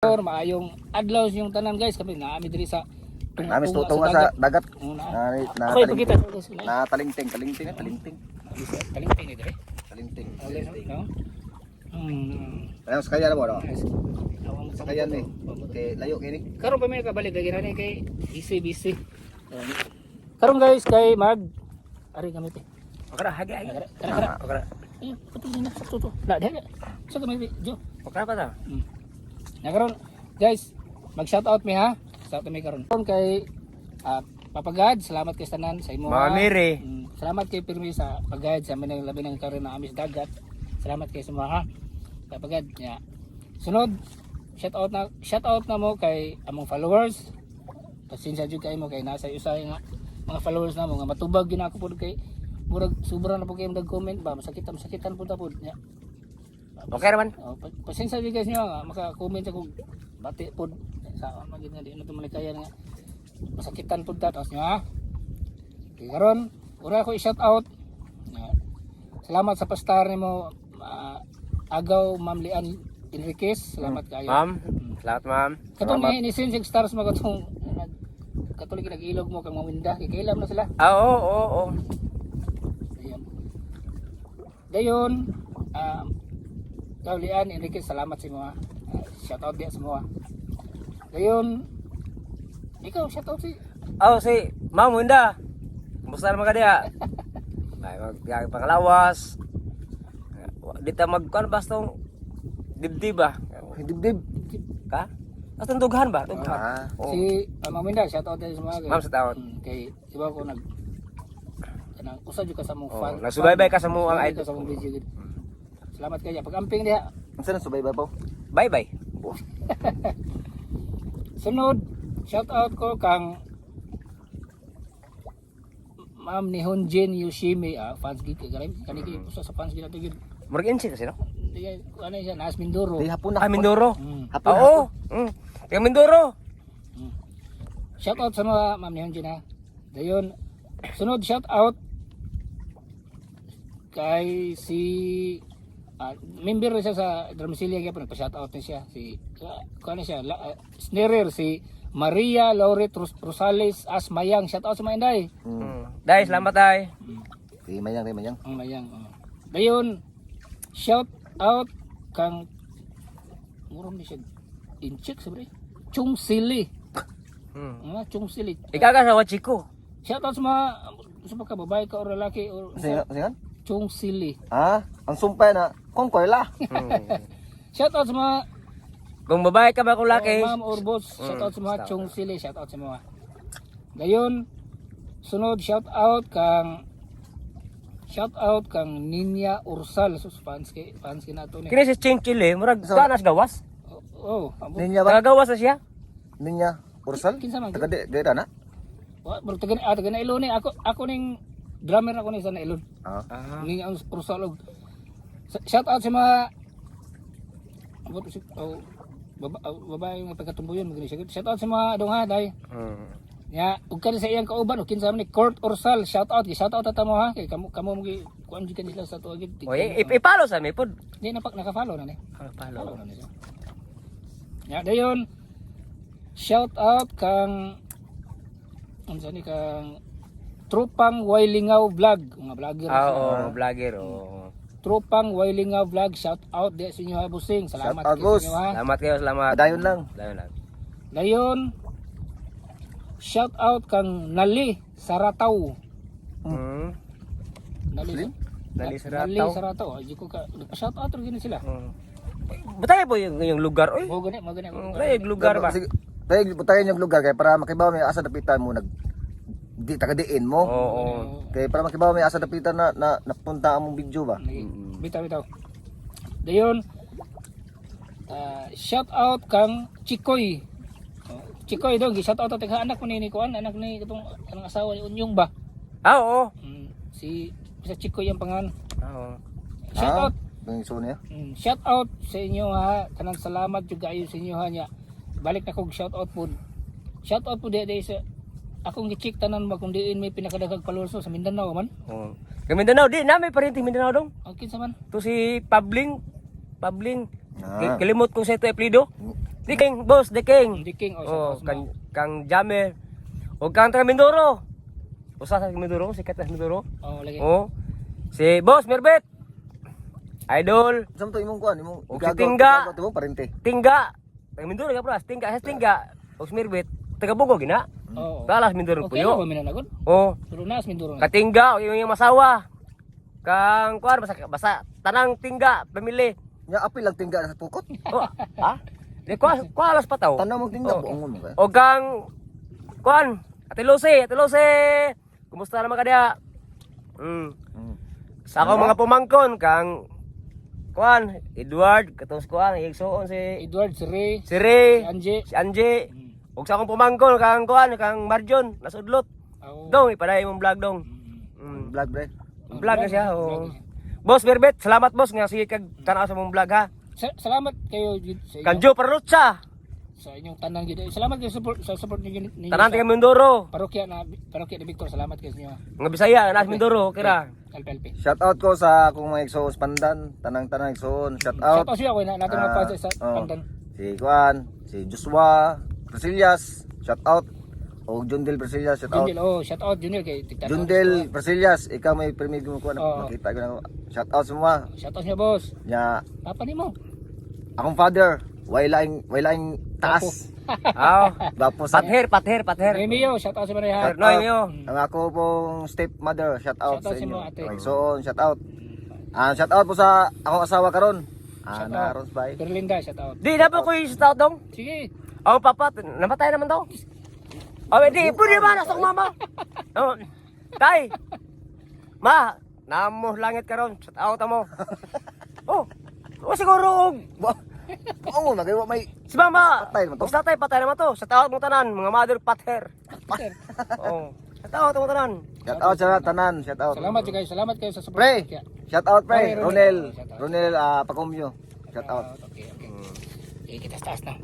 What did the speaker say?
Maayong adlaw yung tanan guys, kami naami diri sa Namis tutunga sa dagat. Ako ipakita guys. Na talingting, talingting. Talingting ni diri. Talingting. No? Ayun, sakayan mo, no? Awang Sakayan ni. Okay, layo kini. Karon pa may kabalik lagi na kay busy. Karon guys kay ari kami te. Okra, hagi. Kara. Okra. Patuloy na sa tuto. Na diha. Sa kami jo. Okra pa ta. Karon guys, mag-shoutout mi ha. Shoutout mi karon. Kay Papagad, salamat kay tanan sa imo. Mamiri. Salamat kay Pirmi sa pagguide sa amin labi ng karon na amis dagat. Salamat kay sa mga ha. Papagad nya. Sunod, shoutout na mo kay among followers. Pasensya jud kay mo kay nasa usay nga mga followers na mo nga matubag gina ako pud kay murag sobra na po kayo nag-comment ba masakitan po ta pud nya. Okay naman. Pasensya jud guys nyo nga maka-comment ako bati pud sa magin nga di na to malikaya nga masakitan pud ta tapos nyo ha. Okay, karon ura ko i-shout out. Salamat sa pastar nimo Agaw Ma'am Lian Enriquez. Salamat kayo. Ma'am. Salamat ma'am. Katong ni Sinsig Stars mo katong katulig nag-ilog mo kang mawinda kay kailam na sila. Oo. Dayon, Lian Enriquez, salamat sa mga shout out dia semua. Dayon, ikaw shout out si Si Ma'am Winda. Kumusta naman ka diya? Ay, pangalawas. Dito magkuan basta dibdib ba? Dibdib. Ka? Basta dughan ba? si Maminda, shout out din sa mga. Ma'am, shout out. Kay iba ko kanang usa jud ka sa mong fan. Nagsubaybay ka sa mo ang idol sa mong video gid. Salamat kay pag-amping diha. Unsa na subaybay po? Bye-bye. Sunod, shout out ko kang Ma'am ni Honjin Yoshimi, fans gid kay kaniki usa sa fans gid nato gid. Murag inchi kasi no? Diya ano siya Nas Mindoro. Di hapon na. Mindoro. Hapon. Oo. Taga Mindoro. Shout out sa mga Ma'am ni Honjin ha. Dayon, sunod shout out kay si member siya sa Drumsilia kaya po nagpa-shout out niya siya si kano siya snarer si Maria Lauret Rosales Asmayang. Shout out sa mga inday. Dai, salamat ay. Di mayang. Ang mayang. Dayon, shout out kang murong ni siya incheck sabre. Chung Sili. Chung Sili. Ikaw ka sa Wachiko. Shout out sa mga babae ka o lalaki o Singan? Chung Sili. Ang sumpay na kongkoy la. Shout out sa mga Kung babae ka ba kung laki? ma'am or boss, shout out sa mga Chung Sili, shout out sa mga. Gayon, sunod shout out kang Ninya Ursal, fans nato ni. Kini si Ching Chile, murag ganas gawas. Ninya ba? Tagagawas na siya. Ninya Ursal? Kinsa man? Taga di na? Bro, taga na Ilon ni ako ning drummer ako ni sa Nailon. Ninya Ursal. Shout out sa mga babae nga pagkatumbuyon magani siya. Shout out sa mga dong day. Ya, ug kani sa iyang kauban o kinsa man ni Court Orsal, shout out ata mo ha kay kamo mo kuan jud kanila sa tuwa gid. Oy, ipalo sa mi pod. Di na naka-follow na ni. Follow. Na niya. Ya, dayon shout out kang unsa ni kang Tropang Wailingaw Vlog, mga vlogger. Vlogger. Tropang Wailingaw Vlog, shout out di sa inyo ha busing. Salamat Shout out, kay boss. sa inyo ha. Salamat kayo, salamat. Dayon lang. Dayon shout out kang Nali Sarataw. Nali Sarataw. Ay ko ka shout out rin sila. Butay po yung lugar oy. Mo gani. Yung lugar ba? Tayo butayan yung lugar kay para makibaw may asa dapitan mo di tagadiin mo. Kay para makibaw may asa dapitan na napunta among video ba. Bitaw. Dayon shout out kang Chikoy. Chikoy dong, shout out ating anak ko ni kuan, anak ni itong anong asawa ni Unyong ba? Oo. Si Chikoy ang pangalan. Shout out. Shout Shout out sa inyo ha. Kanang salamat jud kayo sa inyo ha nya. Balik na kog shout out pud. Shout out pud di sa akong gi-check tanan mo kung diin may pinakadaghang followers sa Mindanao man. Sa Mindanao di na may parinting Mindanao dong. Okay sa man. To si Pabling. Kalimot ko sa ito apelyido. The King, boss, The King. The King, Oh, shout out mo. kang Jammer. O kang taga Mindoro. Usa sa Mindoro, sikat sa Mindoro. Lagi. Oh. Si Boss Merbet. Idol. Sa mo to imong kuan, imong O, si Tingga. Ito mo parente. Tingga. Taga Mindoro ka pras. Tingga, has Tingga. O si Merbet. Taga Bugo gina. Oo. Talas Mindoro Okay na puyo. ba minanagon? Oh. Pero nas Mindoro na. Katingga, o yung masawa. Kang kuan basa tanang tingga, pamili. Nya apil lang tingga sa pukot. Oh, ha? Di ko alas pa taw. Tanaw mo tingga Oh. buongon mo kay. O kang kuan, Ate Lucy. Kumusta naman ka diha? Mm. Sa ako mga pumangkon kang kuan, Edward, katong kuan, igsuon Edward, si Ray, si Ray, si Anje. si Anje. Ug sa akong pumangkon kang kuan, kang Marjon, nasudlot. Oo. Dong, ipaday imong vlog dong. Vlog bre. Vlog na siya. Oh. Boss Berbet, salamat boss nga sige kag tanaw sa mong vlog ha. Salamat kayo Jud, sa inyo, Kanjo Parutsa, sa inyong tanang gid. Salamat kayo sa support ninyo tanan sa taga Mindoro. parokya ni Victor. Salamat kayo sa inyo. Mga Bisaya, nas Mindoro, kira. LPLP. Shout out ko sa akong mga igsoon Pandan, tanang igsoon. Shout Shout out out siya ko na natin mga fans sa Pandan. Si Kuan, si Joshua Brasillas, shout out. O Jundel Brasillas, shout out. Jundel, shout out Junior kay Tigtan. Jundel Brasillas, ikaw may permit mo kuan, Oo. makita ko na. Shout out semua. Shout out niya boss. Nya Papa nimo. akong father, wailaing taas. Aw. Gapo sa Pather. Mio, shout out sa Maria. Noy Mio. ang ako pong stepmother, shout out Shout out sa sa inyo. mga ate. Okay, so shout out. Shout out po sa akong asawa karon. Shout Na out. Rose Bay. Berlinda, shout out. Di na po ko yung stout dong. Sige. Ang papa, namatay naman daw. Oh, di, pwede ba nasa mama? Oh, tay. Ma, namo langit karon. Shout out mo. Oh, siguro. Oo, nagawa may Si mama. Patay naman to. Basta tay, patay naman to. Shout out mo tanan, mga mother pather. Oh, shout out mo tanan. shout out sa tanan, shout out. Salamat kayo sa support. Pre, Kaya- shout out pre, Okay, Ronel. Shout out. Ronel Pacomio. Shout out. Okay. Okay, kita taas na.